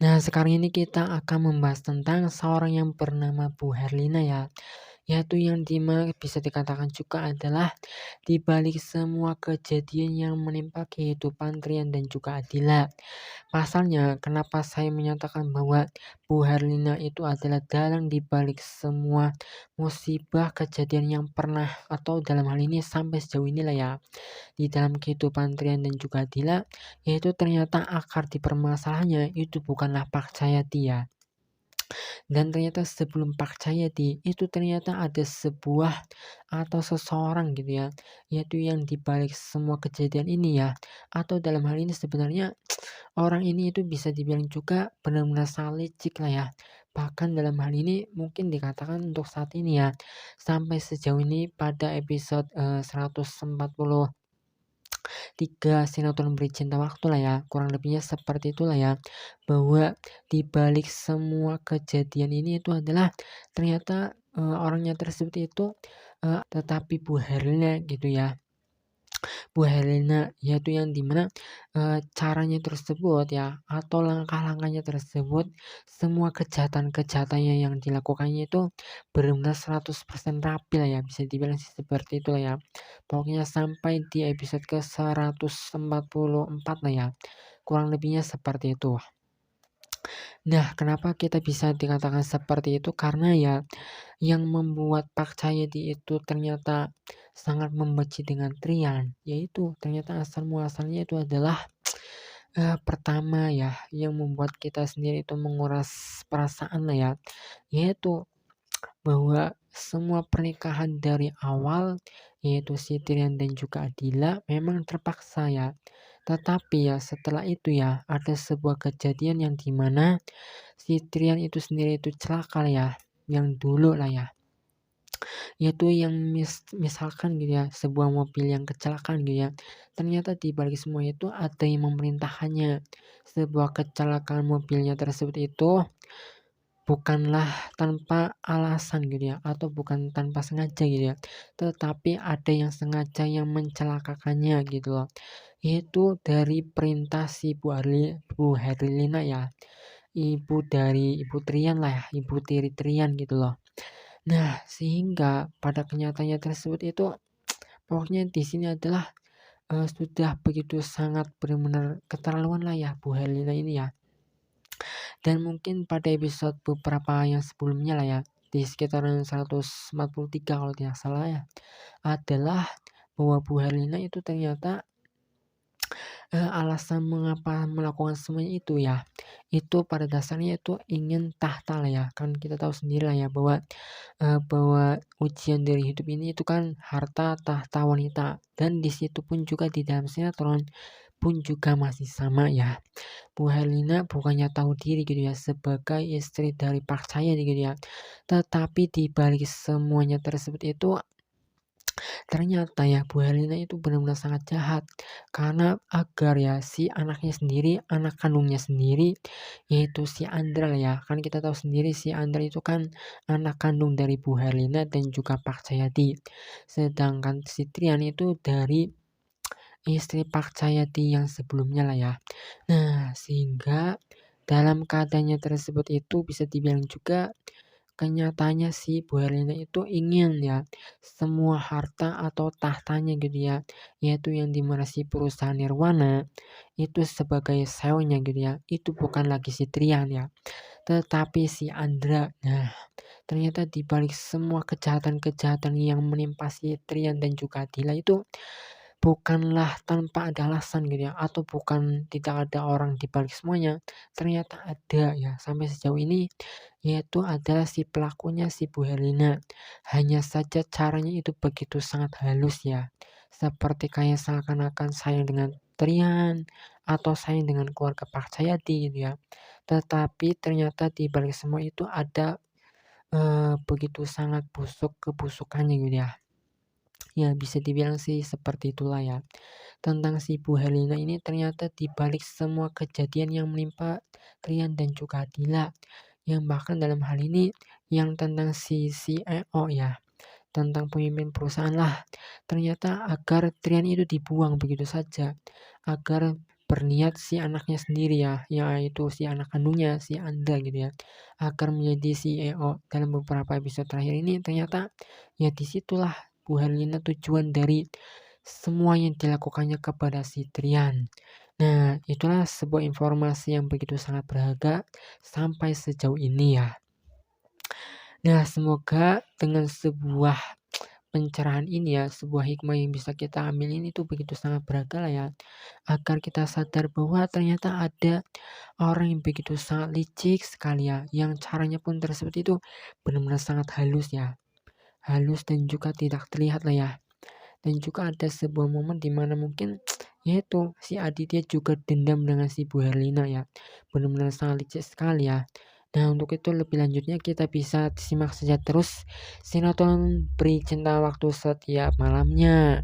Nah, sekarang ini kita akan membahas tentang seorang yang bernama Bu Herlina ya, yaitu yang dimana bisa dikatakan juga adalah di balik semua kejadian yang menimpa kehidupan Trian dan juga Adila. Pasalnya, kenapa saya menyatakan bahwa Bu Herlina itu adalah dalang di balik semua musibah kejadian yang pernah atau dalam hal ini sampai sejauh ini lah ya di dalam kehidupan Trian dan juga Dila, yaitu ternyata akar di permasalahannya itu bukanlah Pak Cahyati ya. Dan ternyata sebelum Pak Cahyati itu ternyata ada sebuah atau seseorang gitu ya, yaitu yang dibalik semua kejadian ini ya, atau dalam hal ini sebenarnya orang ini itu bisa dibilang juga benar-benar sangat licik lah ya. Bahkan dalam hal ini mungkin dikatakan untuk saat ini ya, sampai sejauh ini pada episode 143 sinetron Beri Cinta Waktu lah ya, kurang lebihnya seperti itulah ya, bahwa di balik semua kejadian ini itu adalah ternyata orangnya tersebut itu tetapi Bu Herlina gitu ya. Bu Herlina yaitu yang dimana caranya tersebut ya atau langkah-langkahnya tersebut semua kejahatan-kejahatannya yang dilakukannya itu benar-benar 100% rapi lah ya, bisa dibilang sih seperti itulah ya. Pokoknya sampai di episode ke 144 lah ya. Kurang lebihnya seperti itu. Nah, kenapa kita bisa dikatakan seperti itu? Karena ya yang membuat Pak Cahyadi itu ternyata sangat membenci dengan Trian, yaitu ternyata asal muasalnya itu adalah pertama ya yang membuat kita sendiri itu menguras perasaan lah ya, yaitu bahwa semua pernikahan dari awal yaitu si Trian dan juga Adila memang terpaksa ya. Tetapi ya setelah itu ya ada sebuah kejadian yang dimana si Trian itu sendiri itu celaka lah ya, yang dulu lah ya, yaitu yang misalkan gitu ya sebuah mobil yang kecelakaan gitu ya, ternyata di balik semua itu ada yang memerintahkannya. Sebuah kecelakaan mobilnya tersebut itu bukanlah tanpa alasan gitu ya, atau bukan tanpa sengaja gitu ya, tetapi ada yang sengaja yang mencelakakannya gitu loh, itu dari perintah si Bu Herlina ya, ibu dari Ibu Trian lah ya, ibu tiri Trian gitu loh. Nah, sehingga pada kenyataannya tersebut itu pokoknya di sini adalah sudah begitu sangat benar-benar keterlaluan lah ya Bu Herlina ini ya. Dan mungkin pada episode beberapa yang sebelumnya lah ya, di sekitaran 143 kalau tidak salah ya, adalah bahwa Bu Herlina itu ternyata alasan mengapa melakukan semuanya itu ya, itu pada dasarnya itu ingin tahta lah ya. Kan kita tahu sendiri lah ya bahwa bahwa ujian dari hidup ini itu kan harta tahta wanita, dan di situ pun juga di dalam sinetron pun juga masih sama ya. Bu Herlina bukannya tahu diri gitu ya sebagai istri dari Pak Cahyadi gitu ya. Tetapi di balik semuanya tersebut itu ternyata ya Bu Herlina itu benar-benar sangat jahat, karena agar ya si anaknya sendiri, anak kandungnya sendiri, yaitu si Andra lah ya. Kan kita tahu sendiri si Andra itu kan anak kandung dari Bu Herlina dan juga Pak Cahyadi. Sedangkan si Trian itu dari istri Pak Cahyadi yang sebelumnya lah ya. Nah, sehingga dalam keadaannya tersebut itu bisa dibilang juga kenyataannya si Bu Herlina itu ingin ya semua harta atau tahtanya gitu ya, yaitu yang dimana si perusahaan Nirwana itu sebagai CEO-nya gitu ya, itu bukan lagi si Trian ya, tetapi si Andra. Nah, ternyata di balik semua kejahatan-kejahatan yang menimpa si Trian dan juga Dila itu bukanlah tanpa ada alasan gitu ya, atau bukan tidak ada orang di balik semuanya, ternyata ada ya sampai sejauh ini, yaitu adalah si pelakunya si Bu Herlina. Hanya saja caranya itu begitu sangat halus ya, seperti kayak seakan-akan sayang dengan Trian atau sayang dengan keluarga Pak Cahyadi gitu ya. Tetapi ternyata di balik semua itu ada begitu sangat busuk kebusukannya gitu ya. Ya bisa dibilang sih seperti itulah ya. Tentang si Bu Herlina ini ternyata di balik semua kejadian yang menimpa Rian dan juga Dila, yang bahkan dalam hal ini yang tentang si CEO ya, tentang pemimpin perusahaan lah, ternyata agar Trian itu dibuang begitu saja, agar berniat si anaknya sendiri ya, yaitu si anak kandungnya, si Anda gitu ya, agar menjadi CEO dalam beberapa episode terakhir ini ternyata ya disitulah Bu Herlina tujuan dari semua yang dilakukannya kepada si Trian. Nah, itulah sebuah informasi yang begitu sangat berharga sampai sejauh ini ya. Nah, semoga dengan sebuah pencerahan ini ya, sebuah hikmah yang bisa kita ambil ini tuh begitu sangat berharga lah ya, agar kita sadar bahwa ternyata ada orang yang begitu sangat licik sekali ya, yang caranya pun tersebut itu benar-benar sangat halus ya, halus dan juga tidak terlihat lah ya. Dan juga ada sebuah momen di mana mungkin yaitu si Aditya juga dendam dengan si Bu Herlina ya, benar-benar sangat licik sekali ya. Nah, untuk itu lebih lanjutnya kita bisa simak saja terus sinetron Peri Cinta Waktu setiap malamnya.